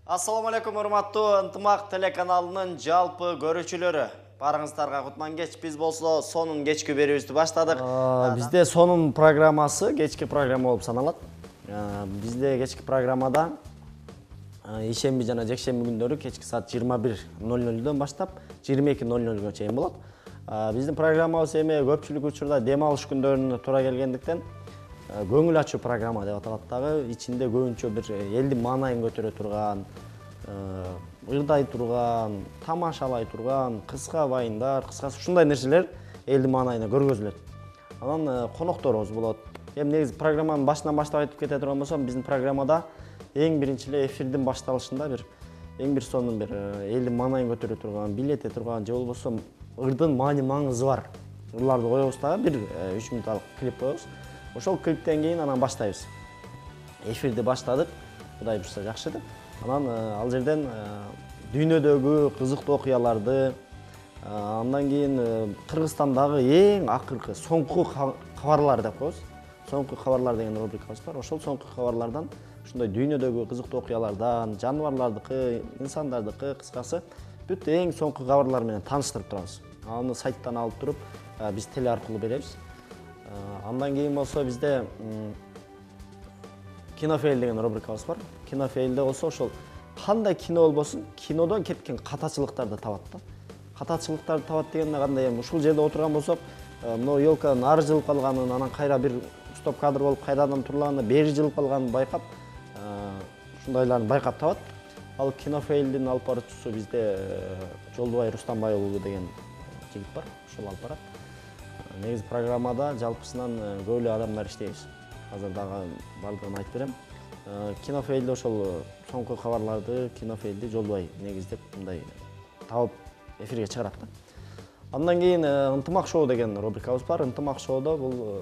Ассаламу алейкум, урматтуу Ынтымак телеканалынын жалпы көрүүчүлөрү. Барыңыздарга кутман кеч. Биз болсо сонун кечки берүүбүздү баштадык. Бизде сонун программасы кечки программа болуп саналат. Бизде кечки программада ишемби жана жекшемби күндөрү кечки саат 21:00дөн баштап 22:00га чейин болот. Биздин программабыз эми көпчүлүк учурда дем алыш күндөрүнө туура келгендиктен көңүл ачуу программа деп аталат дагы. Ичинде көбүнчө бир элдин маанайын көтөрө турган, ырдай турган, тамашалай турган, кыска вайындар, кыскасы ушундай нерселер элдин маанайына көргөзүлөт. Анан конокторубуз болот. Эми негизи программанын башынан баштап айтып кете турган болсом, биздин программада эң биринчи эле эфирдин башталышында эң бир сонун бир элдин маанайын көтөрө турган, билете турган же болбосо ырдын маани маңызы бар ырларды коебуз дагы, бир 3 минутталык клип коебуз. Ошол клиптен кийин анан баштайбыз. Эфирди баштадык, Кудай буйрса жакшы деп. Анан ал жерден дүйнөдөгү кызыктуу окуяларды, андан кийин Кыргызстандагы эң акыркы соңку кабарлар деп коебуз. Соңку кабарлар деген рубрикабыз бар. Ошол соңку кабарлардан ушундай дүйнөдөгү кызыктуу окуялардан, жаныбарлардыкы, инсандардыкы, кыскасы бүт эң соңку кабарлар менен тааныштырып турабыз. Аны сайттан алып туруп биз теле аркылуу беребиз. Андан кийин болсо бизде кинофейл деген рубрикабыз бар. Кинофейлде болсо ошол кандай кино болбосун, кинодон кеткен катачылыктарды табат да. Катачылыктарды табат дегенде кандай, эми ушул жерде отурган болсок, мына елканын ары жылып калганын, анан кайра бир стоп кадр болуп кайрадан турганында бери жылып калганын байкап, ушундайларды байкап табат. Ал кинофейлдин алып баруучусу бизде Жолдубай Рустамбай уулу деген жигит бар. Ошол алып барат. Негизи программада жалпысынан көп эле адамдар иштейбиз. Азыр дагы бардыгын айтып берем. Кинофейлде ошол соңку кабарларды, кинофейлди Жолдубай негиздеп мындай табып эфирге чыгарат да. Андан кийин Ынтымак шоу деген рубрикабыз бар. Ынтымак шоудо бул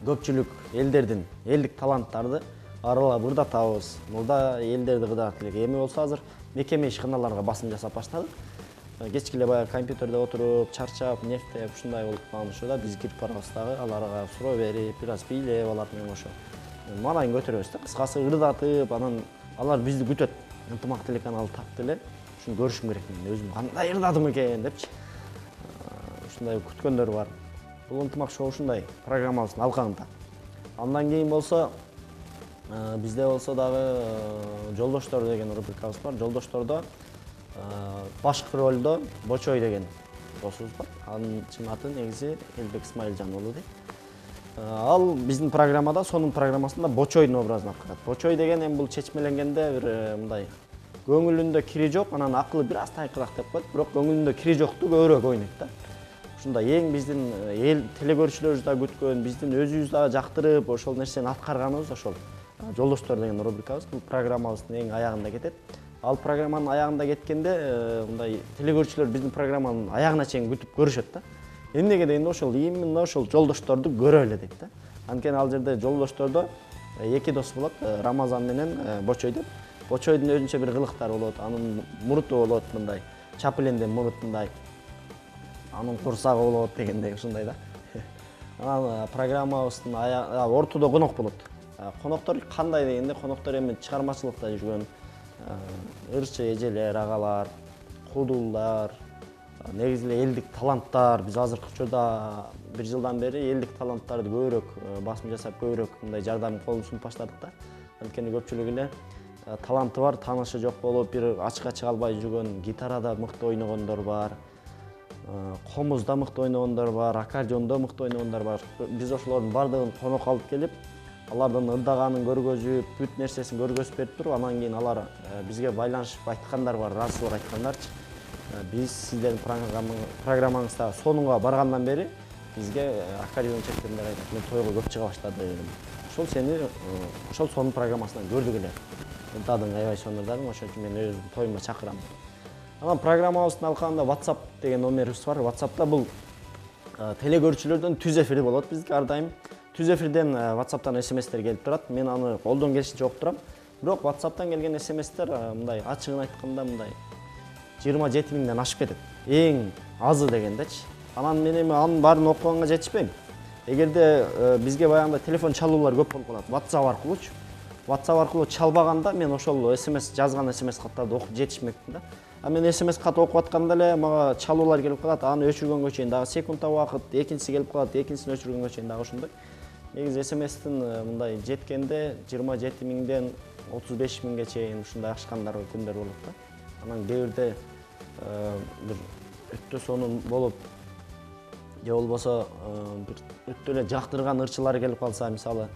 көпчүлүк элдердин элдик таланттарды аралап ырдатабыз. Мурда элдерди кыдырат элек. Эми болсо азыр мекеме ишканаларга басым жасап баштадык. Кечки эле баягы компьютерде отуруп, чарчап, нефтеп, ушундай болуп калган учурда биз кирип барабыз дагы, аларга суроо берип, бир аз бийлеп алар менен ошо маанайын көтөрөбүз да. Кыскасы ырдатып, анан алар бизди күтөт. Ынтымак телеканалы тапты эле, ушуну көрүшүм керек мен, өзүм кандай ырдадым экен депчи. Ушундай күткөндөр бар. Бул Ынтымак шоу ушундай программабыздын алкагында. Андан кийин болсо бизде болсо дагы Жолдоштор деген рубрикабыз бар. Жолдоштордо башкы ролдо Бочой деген досубуз бар. Анын чын аты негизи Элбек Исмайылжан уулу дейт. Ал биздин программада, сонун программасында Бочойдун образын аткарат. Бочой деген эми бул чечмеленгенде бир мындай көңүлүндө кири жок, анан акылы бир аз тайкыраак деп коет, бирок көңүлүндө кири жокту көбүрөөк ойнойт да. Ушундай эң биздин эл телегөрүүчүлөрүбүз да күткөн, биздин өзүбүз да жактырып ошол нерсени аткарганыбыз ошол Жолдоштор деген рубрикабыз. Бул программабыздын эң аягында кетет. Ал программанын аягында кеткенде мындай телегөрүүчүлөр биздин программанын аягына чейин күтүп көрүшөт да. Эмнеге дегенде ошол именно ошол Жолдошторду көрө эле дейт да. Анткени ал жерде Жолдоштордо эки дос болот, Рамазан менен Бочой деп. Бочойдун өзүнчө бир кылыктары болот, анын муруту болот мындай, чапыленден мурут мындай. Анын курсагы болот дегендей ушундай да. Анан программабыздын ортодо конок болот. Коноктор кандай дегенде, коноктор эми чыгармачылыкта жүргөн ырчы эжелер, агалар, кудулдар, негизи эле элдик таланттар. Биз азыркы учурда бир жылдан бери элдик таланттарды көбүрөөк басым жасап, көбүрөөк мындай жардам колун сунуп баштадык да. Анткени көпчүлүк эле таланты бар, таанышы жок болуп, бир ачыкка чыга албай жүргөн, гитарада мыкты ойногондор бар, комузда мыкты ойногондор бар, аккордеондо мыкты ойногондор бар. Биз ошолордун бардыгын конок алып келип, алардын ырдаганын көргөзүп, бүт нерсесин көргөзүп берип туруп, анан кийин алар бизге байланышып айткандар бар, ыраазычылык айткандарчы. Биз сиздердин программаңызда сонунга баргандан бери бизге аккордеон чеккендер айтат, мен тойго көп чыга баштадым. Ошол сонун программасынан көрдүк эле. Ырдадың, аябай сонурдадың, ошон үчүн мен өзүм тоюма чакырам. Анан программабыздын алкагында WhatsApp деген номерибиз бар. WhatsApp'та бул телегөрүүчүлөрдүн түз эфири болот бизге ар дайым. Түз эфирден WhatsApp'тан SMS-тер келип турат. Мен аны колдон келишинче окуп турам. Бирок WhatsApp'тан келген SMS-тер мындай ачыгын айтканда мындай 27 миңден ашып кетет. Эң азы дегендечи. Анан мен эми анын баарын окуганга жетишпейм. Эгерде бизге баягында телефон чалуулар көп болуп калат, WhatsApp аркылуучу. WhatsApp аркылуу чалбаганда мен ошол СМС жазган СМС каттарды окуп жетишмекмин да. А мен СМС кат окуп атканда эле мага чалуулар келип калат. Аны өчүргөнгө чейин дагы секундта убакыт, экинчиси келип калат, экинчисин өчүргөнгө чейин дагы ошондой. Негизи СМСтин мындай жеткенде 27 миңден 35 миңге чейин ушундай ашкандар күндөр болот да. Анан кээ бирде бир өтө сонун болуп же болбосо бир өтө эле жактырган ырчылар келип калса, мисалы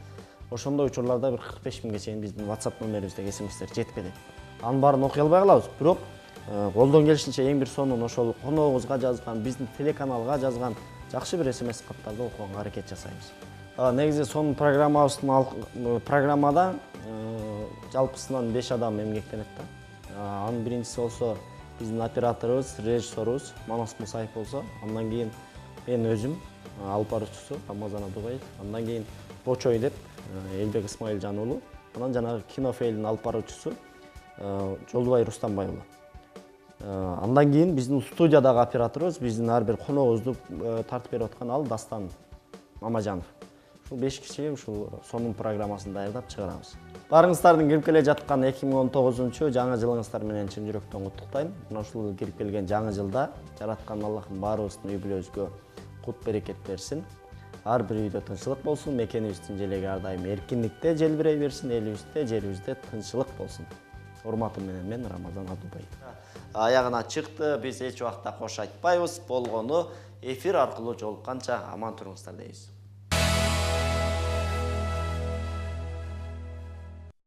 ошондой учурларда бир 45 миңге чейин биздин WhatsApp номерибиздеги СМСтер жетпеди. Анын баарын окуй албай калабыз, бирок колдон келишинче эң бир сонун ошол коногубузга жазган, биздин телеканалга жазган жакшы бир СМС каттарды окуганга аракет жасайбыз. Негизи сонун программада жалпысынан 5 адам эмгектенет да. Анын биринчиси болсо биздин операторубуз, режиссерубуз Манас Мусаев болсо, андан кийин мен өзүм, алып баруучусу Рамазан Абдубаев, андан кийин Бочой деп Элбек Исмаилжан уулу, анан жанагы Кинофейлдин алып баруучусу Жолдубай Рустамбай уулу. Андан кийин биздин студиядагы операторубуз, биздин ар бир коногубузду тартып берип аткан ал Дастан Мамажанов. Ушул 5 киши ушул сонун программасын даярдап чыгарабыз. Барыңыздардын кирип келе жаткан 2019 жаңы жылыңыздар менен чын жүрөктөн куттуктайм. Мына ушул кирип келген жаңы жылда жараткан Аллахым баарыбыздын үй бүлөбүзгө кут берекет берсин. Ар бир үйдө тынччылык болсун, мекенибиздин желеги ар дайым эркиндикте желбирей берсин, элибизде, жерибизде тынччылык болсун. Урматым менен мен Рамазан Абдубаев. Аягына чыкты, биз эч убакта кош айтпайбыз. Болгону эфир аркылуу жолукканча аман туруңуздар дейбиз.